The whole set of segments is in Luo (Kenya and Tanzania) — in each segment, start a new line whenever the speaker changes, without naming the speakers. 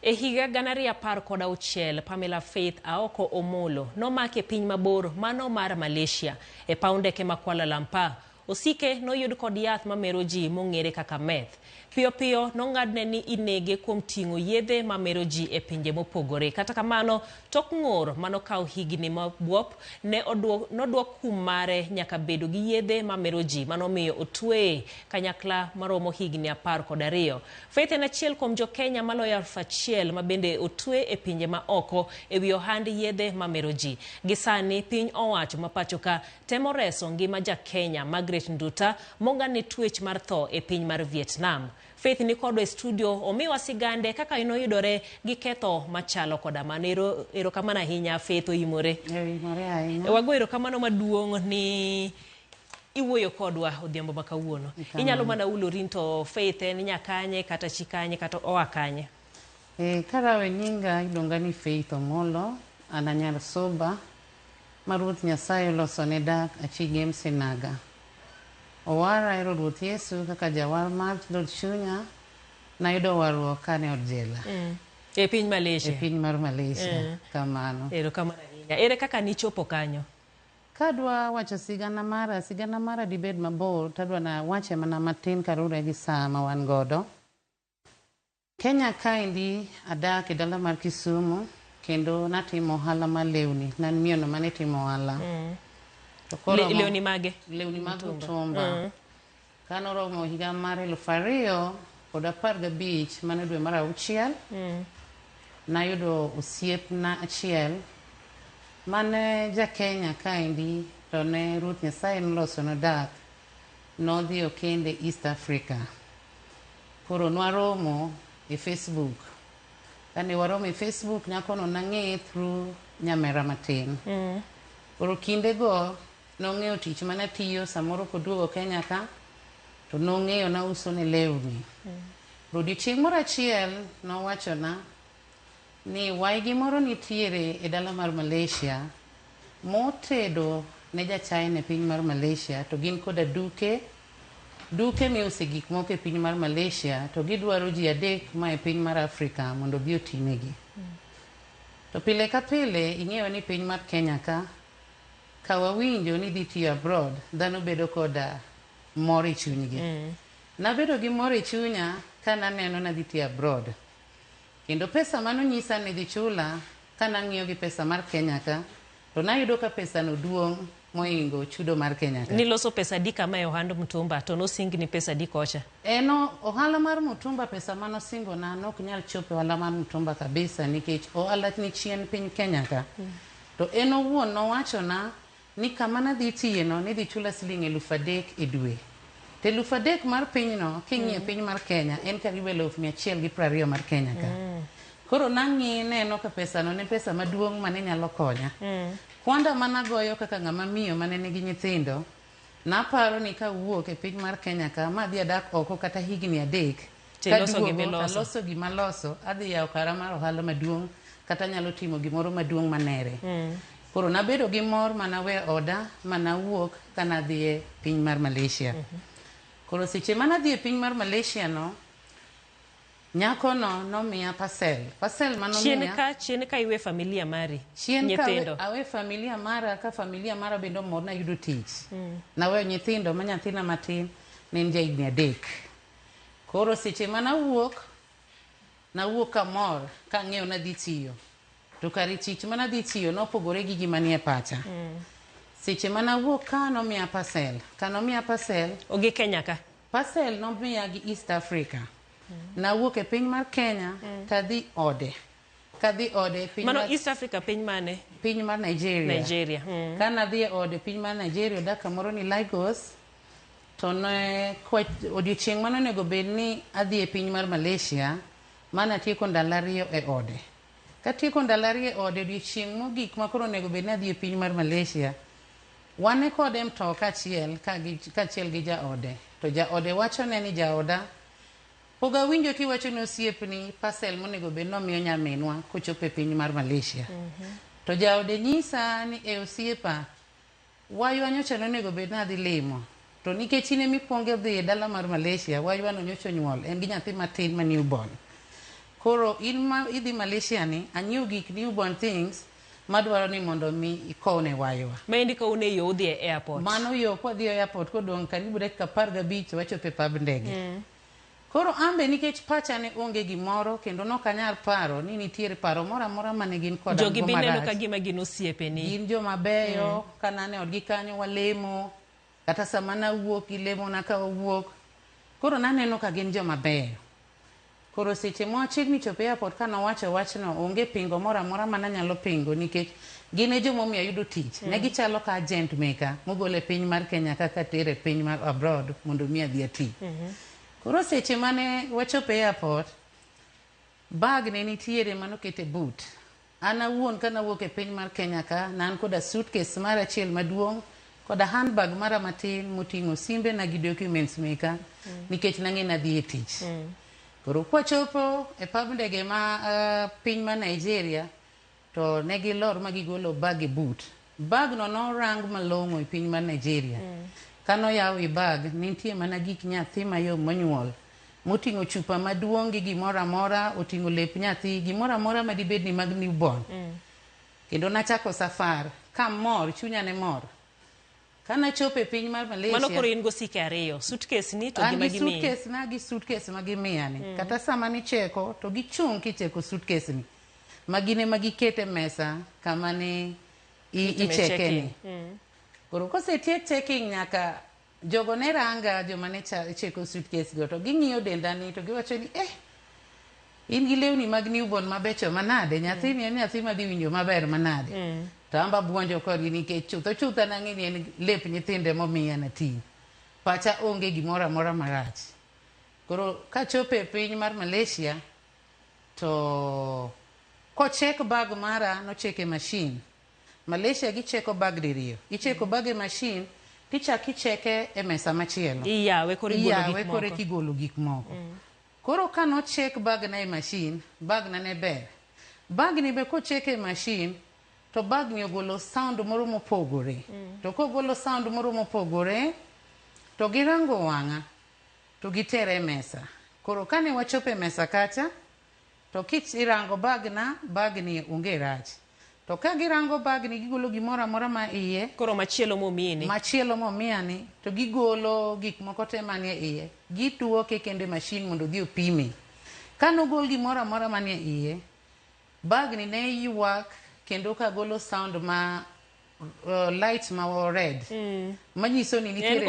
E higa gana 2016, Pamela Faith Aoko Omolo nomaki e piny mabor mano mar Malaysia e paw ndeke ma Kuala Lumpur. Osike noyud kod yath mamero ji mong'ere kaka meth. Piyo piyo nong'adne ni inege kuom ting'o yedhe mamero ji e pinje mopogore. Kata kamano, tok ng'ur manokaw higni mabuop noduok kum mare nyaka bedo gi yedhe mamero ji manomiyo otweye kanyakla maromo higni 12. Faith en achiel kuom jo Kenya maloyo 1,000 ma bende otwe e pinje ma oko e wi ohand yedhe mamero ji. Gisani piny owacho ma pachoka temo reso ngima ja Kenya Margaret Nduta mong'ane twech mar tho e piny mar Vietnam. Faith ni kodo e studio omiwa sigande kaka inoyudore gi ketho machalo koda manero erokamano ahinya Faith oimore.
Oimore ahinya.
Wago erokamano maduong' ni iwuoyo kodwa odhiambo ma kawuono. Inyalo mana ulori to Faith en nyakanye kata chikanye kata oakanye.
Karawe nyinga iluonga ni Faith Omolo, an anyar soba ma Ruoth Nyasaye oloso ne dak achige Msinaga. Owara ero Ruoth Yesu kaka jawar mar dhood chunya nayudo warruok kane od jela.
E piny Malaysia.
E piny mar Malaysia. Kamano.
Erokamano ahinya. Ere kaka nichopo kanyo?
Kadwa wacho sigana mara dibed mabor, tadwa na wache mana matin karure gi saa ma wan godo. Kenya kaendi adak e dala mar Kisumu kendo natimo ohala mar lewni. Nan miyono mane timo ohala.
Lewni mage?
Lewni mag mtumba. Kanoromo higa mar 2015 mane dwe mar 6. Nayudo osiepna achiel mane ja Kenya kaendi to ne Ruoth Nyasaye noloso no dak nodhi okende East Africa. Koro nwaromo e Facebook. Kane waromo e Facebook nyakono nang'eye through nyamera matin. Koro kinde go nong'eyo tich mana tiyo samoro koduogo Kenya ka to nong'eyo na uso ne lewni. Odiochieng' moro achiel nowachona ni waigi moro nitiere e dala mar Malaysia motedo ne ja China e piny mar Malaysia to gin koda duke miuse gik moko e piny mar Malaysia to gidwaro ji 3 ma e piny mar Afrika mondo bi otinegi. To pile ka pile ing'eyo ni piny mar Kenya ka wawinjo ni dhi tiyo abroad, dhano bedo koda mor e chunygi. Nabedo gi mor e chunya ka naneno na dhi tiyo abroad. Kendo pesa manonyisa ni dhi chula ka nang'iyo gi pesa mar Kenya ka, to nayudo ka pesa no duong' moingo chudo mar Kenya ka.
Niloso pesa di kama e ohand mtumba to nosingi ni pesa di kocha?
No, ohala mar mtumba pesa manosingo na nok nyal chope ohala mar mtumba kabisa nikech ohala ni chien piny Kenya ka. To owuon nowachona ni kama nadhi tiyeno ni dhi chula siling 3,000 e dwe. Te 3,000 mar pinyno king'iyo piny mar Kenya en karibu 120 mar Kenya ka. Koro nang'i neno ka pesa no ne pesa maduong' mane nyalo konya. Kwanda managoyo kaka ng'ama miyo mane nigi nyithindo, naparo ni kawuok e piny mar Kenya ka ma dhi adak oko kata higni 3 kaloso gimaloso adhi yawo kara mar ohala maduong' kata nyalo timo gimoro maduong' manere. Koro nabedo gi mor manawe oda manawuok kana dhi e piny mar Malaysia. Koro seche manadhi e piny mar Malaysia no, nyako no nomiya parcel manomiya.
Chien ka iwe familia mari?
Chien ka awe familia mara, ka familia mara bendo mor na yudo tich. Nawe nyithindo ma nyathina matin ne en higni 3. Koro seche manawuok ka mor ka ng'eyo na dhi tiyo. To kari tich mana dhi tiyo nopogore gi gima nie pacha. Seche manawuok ka nomiya parcel. Kanomiya parcel.
Ogi Kenya ka?
Parcel nomiya gi East Africa. Nawuok e piny mar Kenya tadhi ode. Kadhi ode piny
Mano East Africa piny mane?
Piny mar Nigeria. Kana dhi ode piny mar Nigeria odak kamoro ni Lagos. To ne odiochieng' manonego bed ni adhi e piny mar Malaysia mana tieko ndalo 2 e ode. Katieko ndalo 2 e ode odiochieng' mogik makoro onego bed ni adhi e piny mar Malaysia, wane kode mtoka achiel kachiel gi jaode. To jaode wachone ni jaoda poga winjo kiwacho ni osiepni parcel monego bed nomiyo nyaminwa kochopo e piny mar Malaysia. To jaode nyisa ni osiepa waywa nyocha nonego bed ni adhi limo. To nikech ine mikwongo dhi e dala mar Malaysia, waywa no nyocha nyuol en gi nyathi matin ma newborn. Koro idhi Malaysia ni anyiew gik newborn things madwaro ni mondo mi ikone waywa.
Mendi ka une yo dhi e airport.
Mano yo kwa dhi e airport kodong karibu dakika 15 wachope pab ndege. Koro ambe nikech pacha ne onge gimoro kendo nokanyal paro ni nitiere paro moro amora mane gin koda
jogi bende no ka gima gin osiepeni.
Gin joma beyo kanane odgi kanyo walemo kata sama nawuok ilemo na ka wuok. Koro naneno ka gin joma beyo. Koro seche mochiegni chopo e airport kana wacho wachno onge pingo moro amora mana nyalo pingo nikech gine jomomiyo yudo tich. Ne gichalo ka agent maker mogole piny mar Kenya kaka tere piny mar abroad mondo mi adhi ati. Koro seche mane wachopo e airport bag ne nitiere manokete boot. Ana wuon kana wuok e piny mar Kenya ka nan koda suitcase mara achiel maduong' koda handbag mara matin moting'o simbe na gi documents meka nikech nang'e nadhi e tich. Koro kwachopo e pab ndege ma piny ma Nigeria to ne gilor ma gigolo bag e boot. Bag no norang malong'o e piny ma Nigeria. Kano yaw i bag nitie mana gik nyathi mayom monyuol moting'o chupa maduong' gi gimoro amora, oting'o lep nyathi gimoro amora madibed ni mag newborn. Kendo nachako safar kamor chunya ne mor. Kana chopo e piny mar Malaysia.
Mano koro in go sike ariyo, suitcase ni to gima gimi.
Suitcase na gi suitcase magimiya ni. Kata sama ni cheko to gichung' kicheko suitcase ni. Magine magikete mesa kama ni icheke ni. Koro kosetiek checking nyaka jogo ne ranga joma ne cheko suitcase go to ging'iyo denda ni to giwacho ni in gi lewni mag newborn mabecho manade nyathi ni en nyathi madhi winjo maber manade. Tamba buonjo kodgi nikech chutha nang'e ni en lep nyithinde momiya na ting'. Pacha onge gimoro amora marach. Koro kachopo e piny mar Malaysia to kochek bag mara nocheke machine. Malaysia gicheko bag diriyo. Icheko bag e machine tichak icheke e mesa machielo.
Iyawe kore
kigolo gik moko. Koro ka nochek bag na e machine, bag na ne ber. Bag ni be kocheke e machine to bag ni ogolo sound moro mopogore. To kogolo sound moro mopogore to girango wang'a to gitere e mesa. Koro kane wachopo e mesa kacha to kirango bag ni onge rach. To ka girango bag ni gigolo gimoro amora ma iye.
Koro machielo momini.
Machielo momiyani to gigolo gik moko te manie iye. Gituoke kende machine mondo dhi opime. Kanogol gimoro amora manie iye, bag ni ne yuak kendo ka golo sound ma light ma red. Manyiso ni nitiere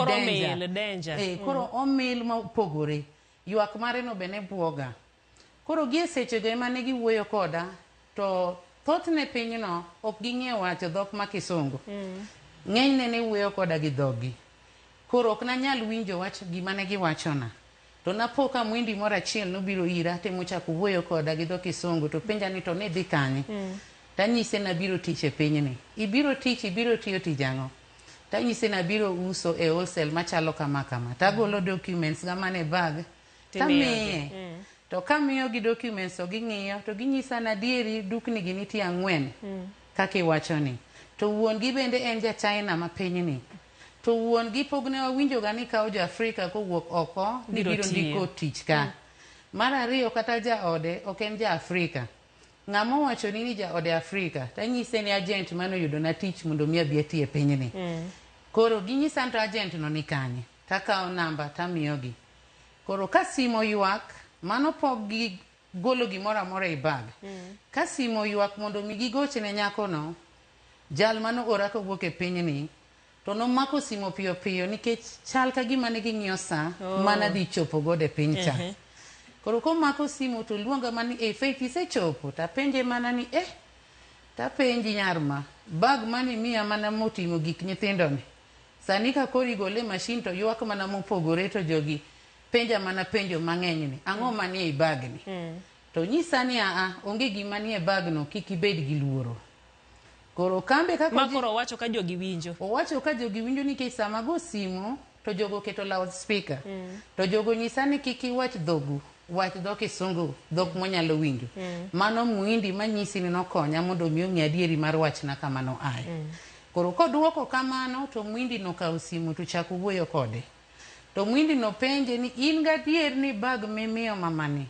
danger. Koro omil ma pogore. Yuak mare no bene buoga. Koro gie seche go ema ne giwuoyo koda to thothne pinyno ok ging'eyo wacho dhok ma kisungu. Ng'enyne ne wuoyo koda gi dhogi. Koro ok nanyal winjo wach gima ne giwachona. To napo ka mwindi moro achiel nobiro ira temochako wuoyo koda gi dho kisungu to penja ni to ne dhi kanye. Tanyise na biro tich e pinyni. Ibiro tiyo tijang'o. Tanyise na biro uso e wholesale machalo kama. Tagolo documents gama ne bag. Tamiye. To kamiyo gi documents to ging'iyo to ginyisa na dieri dukni gi nitie 4 kaka iwacho ni. To wuon gi bende en ja China ma pinyni. To wuon gi pogne wawinjo ga ni kawo ja Afrika kowuok oko biro ndiko tich ka. Mar ariyo kata ja ode ok en ja Afrika. Ng'ama wacho ni ja ode Afrika tanyise ni agent mano yudo na tich mondo mi adhi ati e pinyni. Koro ginyisa to agent no ni kanye. Takawo namba tamiyogi. Koro ka simo yuak mano pok gi golo gimoro amora e bag. Ka simo yuak mondo mi gigoche ne nyako no, jal mano ora kowuok e pinyni, to nomako simo piyo piyo nikech chal ka gima ne ging'iyo sa mana dhi chopo gode piny cha. Koro komako simo to luonga mani Faith isechopo. Tapenje mana ni tapenji nyarma bag mani miya mana moting'o gik nyithindo ni. Sani ka kori gole machine to yuak mana mopogore to jogi penja mana penjo mang'eny ni. Ang'o manie i bag ni? To nyisa ni onge gima nie bag no kik ibed gi luoro. Koro kambe kako
makoro owacho ka jogi winjo.
Owacho ka jogi winjo nikech sama go simo to jogo keto loudspeaker. To jogo nyisa ni kik iwach dhogu. Wach dhok kisungu, dhok monyalo winjo. Mano muindi manyisi ni nokonya mondo mi ong'e adieri mar wachna kamano ae. Koro koduoko kamano to muindi nokawo simu to chako wuoyo kode. To muindi no penje ni in gadier ni bag mimiyo mamani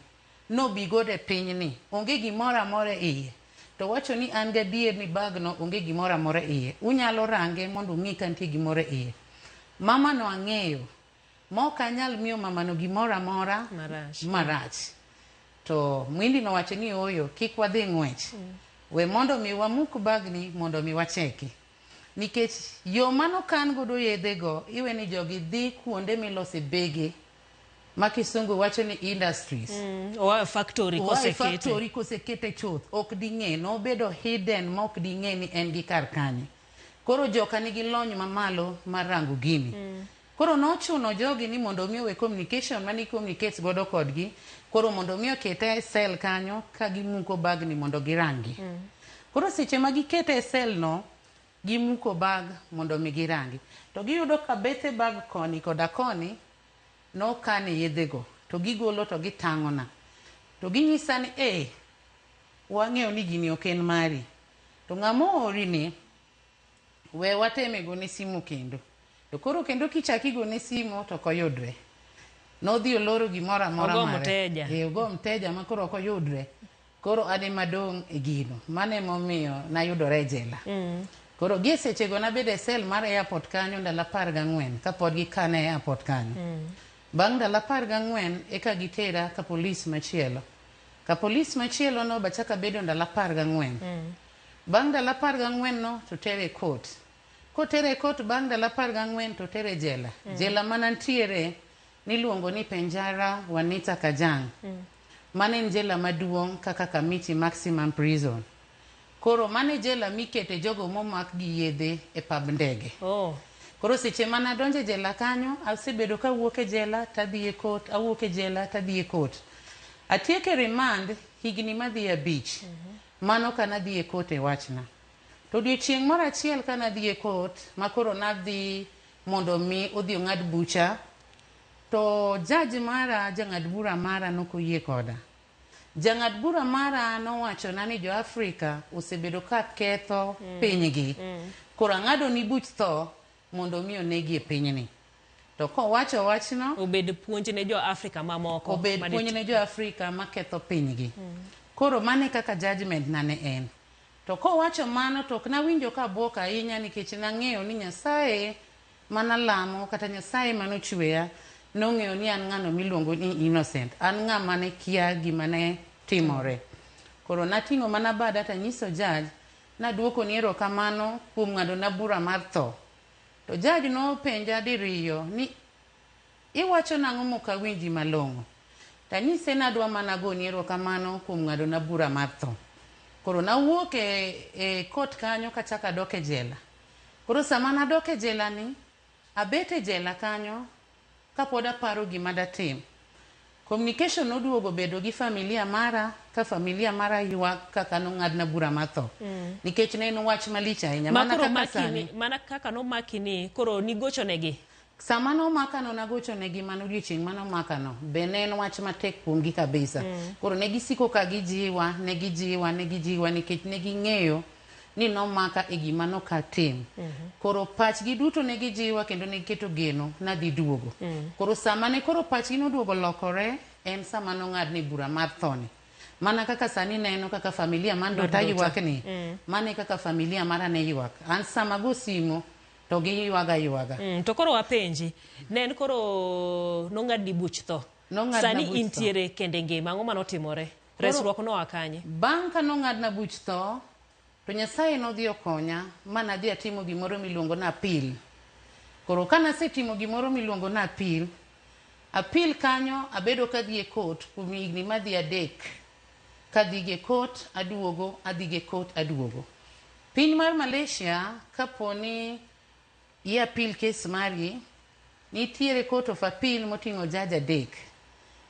nobi godo e pinyni onge gimoro amora iye to wacho ni an gadier ni bagno onge gimoro amora iye unyalo range mondo ung'i ka nitie gimoro iye. Mama no ang'eyo mok anyal miyo mamano gimoro amora marach. To Mwindi nowacho ni oyo kik wadhi ng'wech. We mondo mi wamuk bagni mondo mi wacheki. Nikech yo mano kan godo yedhe go iwe ni jogi dhi kuonde milose bege ma kisungu wacho ni industries.
Oa factory
kosekete chuth ok di ng'e no bedo hidden ma ok di ng'e ni en gi kar kanye. Koro joka nigi lony mamalo mar rango gini. Koro nochuno jogi ni mondo mi we communication mani communicates godo kodgi koro mondo mi okete cell kanyo ka gimuko bagni mondo girangi. Koro seche ma gikete cell no gimuko bag mondo mi girangi to giyudo ka bethe bag koni koda koni no kane yedhego to gigolo to gitang'ona to ginyisa ni wang'eyo ni gini ok en mari to ng'amo ori ni we wateme gone simu kendo to koro kendo kichaki gone simu to koyudre nodhi oloro gimoro amora mare ogo mteja ma koro ok oyudre koro ade madong' e gino mane momiyo nayudore jela. Koro gie sechego nabedo e sel mar airport kanyo ndalo 14 kapod gikane e airport kanyo. Bang' ndalo 14 eka gitera ka polis machielo. Ka polis machielo no bachaka bedo ndalo 14. Bang' ndalo 14 no to tere court. Kotere court bang' ndalo 14 to tere jela. Jela manantiere niluongo ni Penjara Wanita Kajang'. Mane en jela maduong' kaka Kamiti Maximum Prison. Koro mane jela mikete jogo momak gi yedhe e pab ndege. Koro seche mana donje jela kanyo asebedo ka wuok e jela tadhi e court awuok e jela tadhi e court. Atieke remand higni madhi 5. Mano kana dhi e court e wachna. To odiochieng' moro achiel kana dhi e court ma koro nadhi mondo mi odhi ong'ad bucha to judge mara jang'ad bura mara nokoyie koda. Jang'ad bura mara nowacho na ni jo Afrika osebedo ka ketho pinygi. Koro ang'ado ni buch tho mondo mi onegi e pinyni. To kowacho wachno
obed puonj ne jo Afrika mamoko.
Obed puonj ne jo Afrika ma ketho pinygi. Koro mane kaka judgment na ne en. To kowacho mano to ok nawinjo ka buok ahinya nikech nang'eyo ni Nyasaye manalamo kata Nyasaye manochweya nong'eyo ni an ng'ano miluongo ni innocent. An ng'ama ne kia gima ne timore. Koro nating'o mana bada tanyiso judge naduoko ni erokamano kuom ng'ado na bura mar tho. To judge nopenja diriyo ni iwacho nang'o mokawinji malong'o. Tanyise nadwa mana goni erokamano kuom ng'ado na bura mar tho. Koro nawuok e court kanyo kachaka dok e jela. Koro sama nadok e jela ni abet e jela kanyo kapod aparo gima datim. Communication noduogo bedo gi familia mara ka familia mara ywak kaka nong'adna bura mar tho. Nikech ne en wach malich ahinya
mana kaka nomakini koro nigochonegi.
Sama nomakano nagochonegi mano odiochieng' manomakano be ne en wach matek kuomgi kabisa. Koro negisiko ka gijiwa nikech neging'eyo ni nomaka e gima nokatim. Koro pachgi duto negijiwa kendo negiketo geno nadhi duogo. Koro sama ne koro pachgi noduogo lokore en sama nong'adni bura mar thoni. Mana kaka sani neno kaka familia man dota ywak ni. Mane kaka familia mara ne ywak. An sama go simo to gi ywaga.
To koro wapenji ne en koro nong'adni buch tho. Sani intiere kende ngima ang'o manotimore? Resruok no akanye.
Bang' ka nong'adna buch tho to Nyasaye nodhi okonya mana dhi atimo gimoro miluongo na appeal. Koro kana setimo gimoro miluongo na appeal kanyo abedo kadhi e court kuom higni madhi 3. Kadhi e court aduogo, adhi e court aduogo. Piny mar Malaysia kaponi i appeal case mari nitiere court of appeal moting'o judge 3.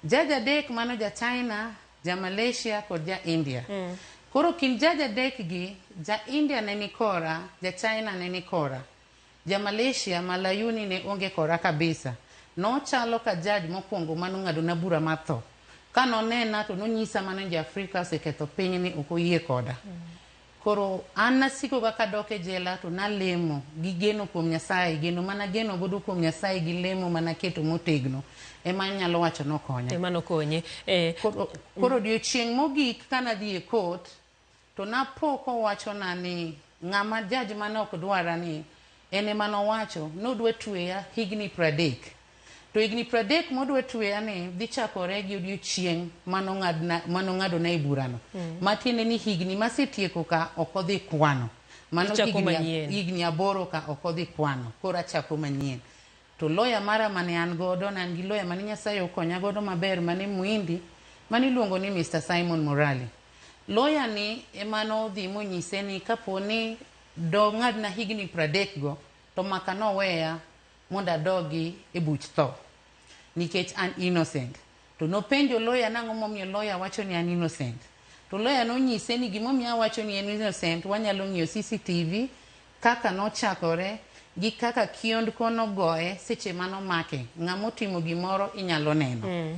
Judge 3 mano ja China, ja Malaysia kod ja India. Koro kin judge 3 gi ja India ne ni kora, ja China ne ni kora, ja Malaysia malayuni ne onge kora kabisa. Nochalo ka judge mokwongo manong'ado na bura mar tho. Ka nonena to nonyisa mana ja Afrika oseketho piny ni ok oyie koda. Koro an nasiko kaka dok e jela to nalemo gi geno kuom Nyasaye, geno mana geno godo kuom Nyasaye gi lemo mana keto motegno ema nyalo wacho nokonya.
Ema nokonye.
Koro odiochieng' mogik kana dhi e court to napo kowachona ni ng'ama judge mane ok dwara ni ene manowacho nodwa tweya higni 30. To higni 30 modwa tweya ni dhi chakore gi odiochieng' manong'ado na iburano. Matiende ni higni masetieko ka ok odhi kwano. Mano higni 8 ka ok odhi kwano. Koro achako manyien. To lawyer mara mane an godo, nan gi lawyer mane Nyasaye okonya godo maber mane Muindi, mane iluongo ni Mr. Simon Morali. Lawyer ni emano dhi monyise ni kapo ni do ng'adna higni 30 go to maka noweya mondo adogi e buch tho nikech an innocent. To nopenjo lawyer nang'o momiyo lawyer wacho ni an innocent. To lawyer nonyise ni gimomiyo wacho ni an innocent wanyalo ng'iyo CCTV kaka nochakore gi kaka kiondko nogoye seche manomake. Ng'amo timo gimoro inyalo neno.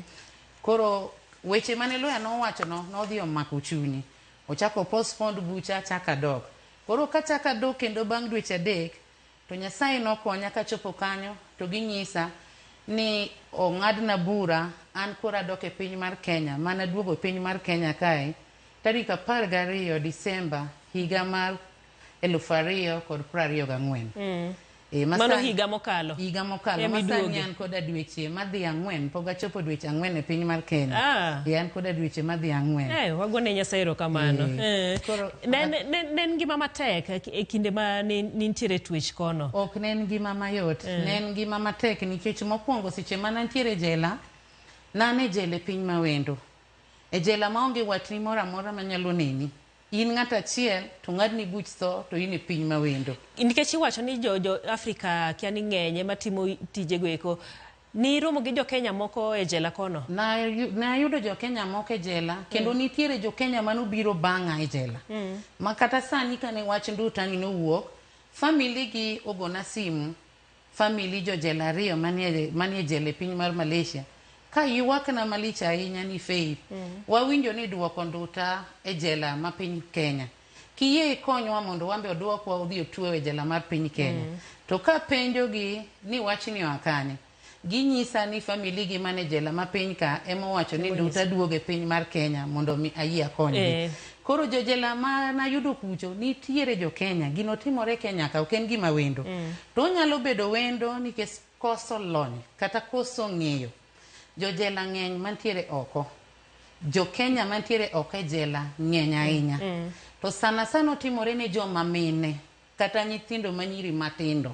Koro weche mane lawyer nowacho nodhi omako chunyi. Ochako postpone bucha chaka dok. Koro kachaka dok kendo bang' dweche 3 to Nyasaye nokonya kachopo kanyo to ginyisa ni ong'adna bura an kora dok e piny mar Kenya. Mana duogo piny mar Kenya kae tarik 12 Disemba higa mar 2024.
Mano higa mokalo.
Higa mokalo. Masani an koda dweche madhi 4 pok achopo dweche 4 e piny mar Kenya. An koda dweche madhi 4.
Wagone Nyasaye erokamano. Nen gima matek e kinde ma nintiere twech kono.
Ok nen gima mayot. Nen gima matek nikech mokwongo seche mana ntiere jela, nan e jela e piny mawendo. E jela maonge watni moro amora manyalo neni. In ng'ata achiel to ng'adni buch tho to in e piny mawendo.
Nikech iwacho ni jo Afrika kia ni ng'enye matimo tijego eko, ni romo gi jo Kenya moko e jela kono?
Na yudo jo Kenya moko e jela, kendo nitiere jo Kenya manobiro bang'a e jela. Ma kata sani kane wach ndutani nowuok, family gi ogona simu, family jo jela 2 manie jela e piny mar Malaysia. Ka ywakna malich ahinya ni Faith, wawinjo ni duoko nduta e jela ma piny Kenya. Kiyie konywa mondo wambe oduokwa udhi otwe e jela mar piny Kenya. To ka penjogi ni wachni wakane, ginyisa ni family gi mane jela ma piny ka emo wacho ni nduta duoge piny mar Kenya mondo mi ayie akonygi. Koro jo jela ma nayudo kucho nitiere jo Kenya, gino timore Kenya ka ok en gima wendo. To nyalo bedo wendo nikech koso lony kata koso ng'eyo. Jo jela ng'eny mantiere oko. Jo Kenya mantiere oko e jela ng'eny ahinya. To sana otimore ne joma mine kata nyithindo manyiri matindo.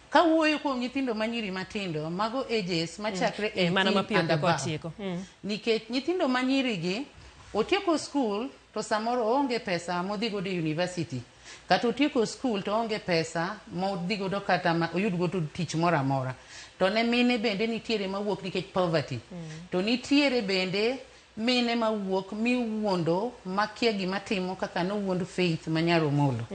Ka wuoyo kuom nyithindo manyiri matindo, mago ages machakre 18 and above. Nikech nyithindo manyiri gi otieko skul to samoro onge pesa modhi godo e university. Kata otieko skul to onge pesa modhi godo kata oyud godo tich moro amora. To ne mine bende nitiere mawuok nikech poverty. To nitiere bende mine mawuok miwuondo makia gima timo kaka nowuond Faith Manyaro Omolo.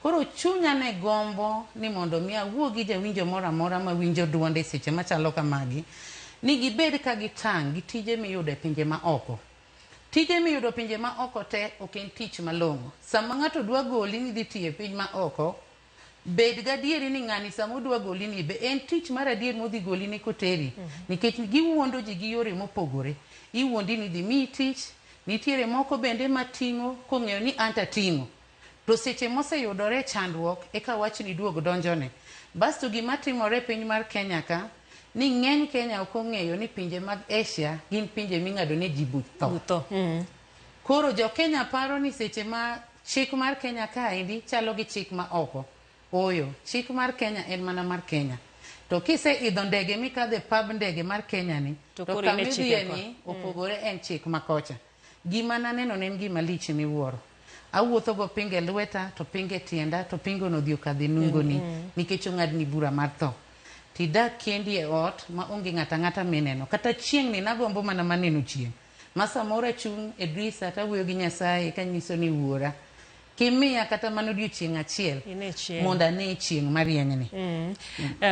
Koro chunya ne gombo ni mondo mi awuo gi jawinjo moro amora mawinjo duonde seche machalo kamagi ni gibed ka gitang' gi tije miyudo e pinje ma oko. Tije miyudo pinje ma oko te ok en tich malong'o. Sama ng'ato dwa goli ni dhi tiyo e piny ma oko, bed gadieri ni ng'ani sama odwa goli ni be en tich mar adier modhi goli ni koteri. Nikech giwuondo ji gi yore mopogore. Iwuondi ni dhi miyi tich, nitiere moko bende mating'o kong'eyo ni anta ting'o. To seche moseyudore chandruok eka wachni duog donjone. Basto gima timore piny mar Kenya ka ni ng'eny Kenya ok ong'eyo ni pinje mag Asia gin pinje ming'ado ne ji buch tho. Koro jo Kenya paro ni seche ma chik mar Kenya kaendi chalo gi chik ma oko. Oyo, chik mar Kenya en mana mar Kenya. To kise idho ndege mikadhe pub ndege mar Kenya ni, to kamidhiye ni opogore en chik makocha. Gima naneno ne en gima lich miwuoro. Awuotho go pinge lweta, to pinge tienda, to pingo no dhiyo kadhi nungo ni, nikech ong'adni bura mar tho. Tidak kendi e ot ma onge ng'ata ng'ata mineno. Kata chieng' ni nagombo mana maneno chieng'. Ma samoro achung' e drisa tawuoyo gi Nyasaye kanyiso ni wuora. Kimia kata mano odiochieng' achiel mondo ane chieng' marienyni.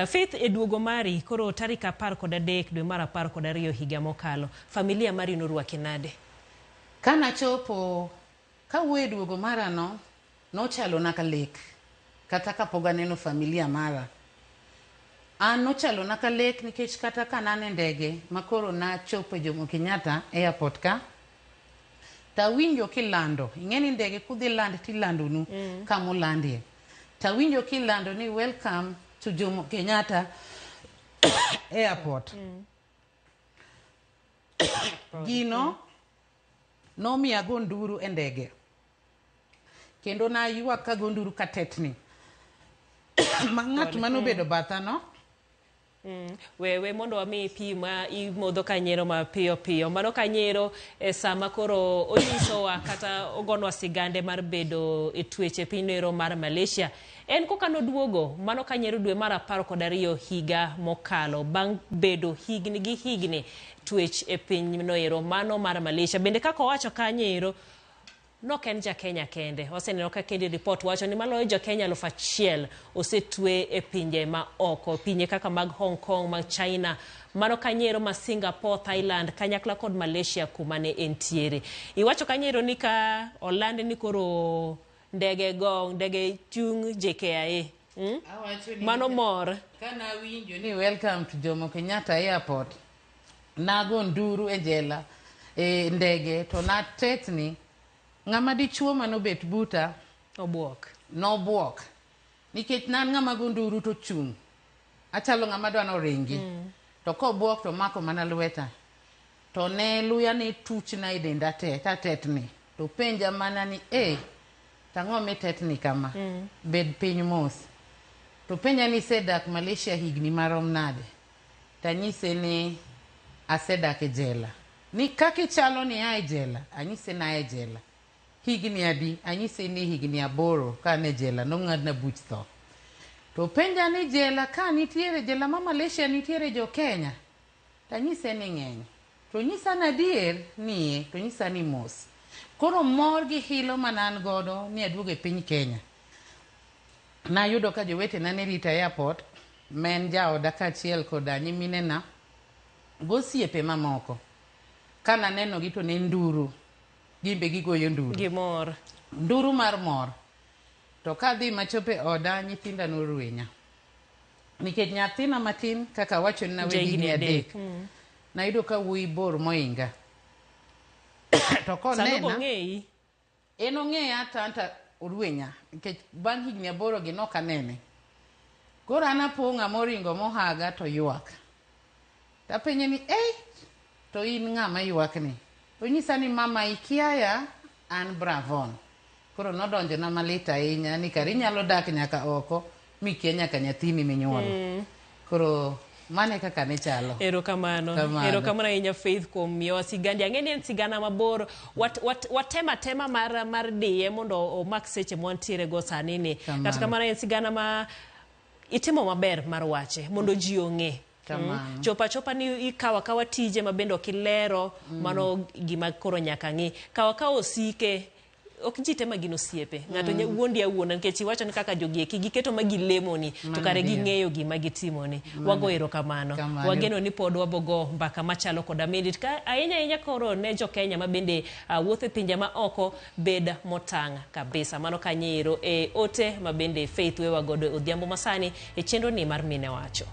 Faith e duogo mari koro tarik 13 dwe mar 12 higa mokalo, familia mari norwaki nade?
Kana chopo ka wuoyo e duogo marano, nochalo naka lek kata kapok aneno familia mara. An nochalo naka lek nikech kata kanane ndege makoro nachopo Jomo Kenyatta airport ka tawinjo kilando, ing'eni ndege kudhi land tilandonu kamulandie. Tawinjo kilando ni welcome to Jomo Kenyatta airport. Gino nomiya go nduru e ndege. Kendo na ywak ka go nduru katetni. Ma ng'at manobedo batha no.
We mondo wami pi ma imodho kanyero ma piyo piyo. Mano kanyero sama koro onyisowa kata ogonwa sigande mar bedo e tueche pinero mar Malaysia. En kokano duogo, mano kanyero dwe mar 12 higa mokalo bang' bedo higni gi higni tuech e piny noero mano mar Malaysia. Bende kako wacho kanyero nok en ja Kenya kende. Oseneno ka kende report wacho ni maloyo ja Kenya 1,000 osetwe e pinje ma oko, pinje kaka mag Hong Kong, mag China, mano kanyero ma Singapore, Thailand, kanyakla kod Malaysia kuma ne entiere. Iwacho kanyero ni ka Orlando ni koro ndege chung JKIA. Mano mor.
Kana winjo ni welcome to Jomo Kenyatta airport. Nago nduru e jela e ndege to na tetni ng'ama dichuo manobet buta
obuok.
No buok. Nikech nan ng'ama gonduru to chung. Achalo ng'ama dwano ringi. To ko buok to mako mana lweta. To ne luya ni tuchna i denda te, ta tetni. To penja mana ni, tang'o mi tetni kama. Bed piny mos. To penja ni sedak Malaysia higni marom nade. Tanyise ni asedak e jela. Ni kaki chalo ni ae jela. Anyise na ae jela. Higni adi, anyise ni higni 8 ka ne jela, nong'ad na buch tho. To penja ni jela ka nitiere jela ma Malaysia nitiere jo Kenya. Tanyise ni ng'eny. To nyisa na dier nie, to nyisa ni mos. Koro mor gi hilo manan godo ni aduogo e piny Kenya. Na yudo ka jowete na ne rita airport, men jaoda kaachiel koda nyimine na gosiepe mamoko. Kana neno gi to ne nduru. Gimbe gigoyo nduru.
Gimor.
Nduru mar mor. To kadhi machope oda nyithinda norwenya. Nikech nyathina matin kaka wacho na wegini adek. Na yudo ka wuoyi bor moinga. To konena.
Sanogo ng'eyi.
Eno ng'eya tanta orwenya. Nikech bang' higni 8 gi noka nene. Koro anapong'a moringo mohaga to ywak. Tapenye ni, to in ng'ama ywak ni. To nyisa ni mama ikiaya an Bravon. Koro nodonjo na malit ahinya ni kari nyalo dak nyaka oko mikia nyaka nyathini minyuolo. Koro mane kaka ne chalo.
Erokamano ahinya Faith kuom miyowa sigandi. Ang'eni en sigana mabor. Watema mar diye mondo omak seche mwantiere go sani ni. Kata kamano en sigana ma itimo maber mar wache mondo ji ong'e. Chopa ni ikawa tije mabendo kilero mano gima koro nyaka ng'i. Kawa osike ok jite magino siepe. Ng'ato wuondi awuona nikech iwacho ni kaka jogieki giketo magilemoni to kare ging'eyo gima gitimoni. Wago erokamano. Wageno ni pod wabogo mbaka machalo koda medit ka ahinya koro ne jo Kenya mabende wuotho e pinje ma oko bed motang' kabisa. Mano kanyero e ote mabende Faith we wagodo odhiambo masani e chenro ni mar mine wacho.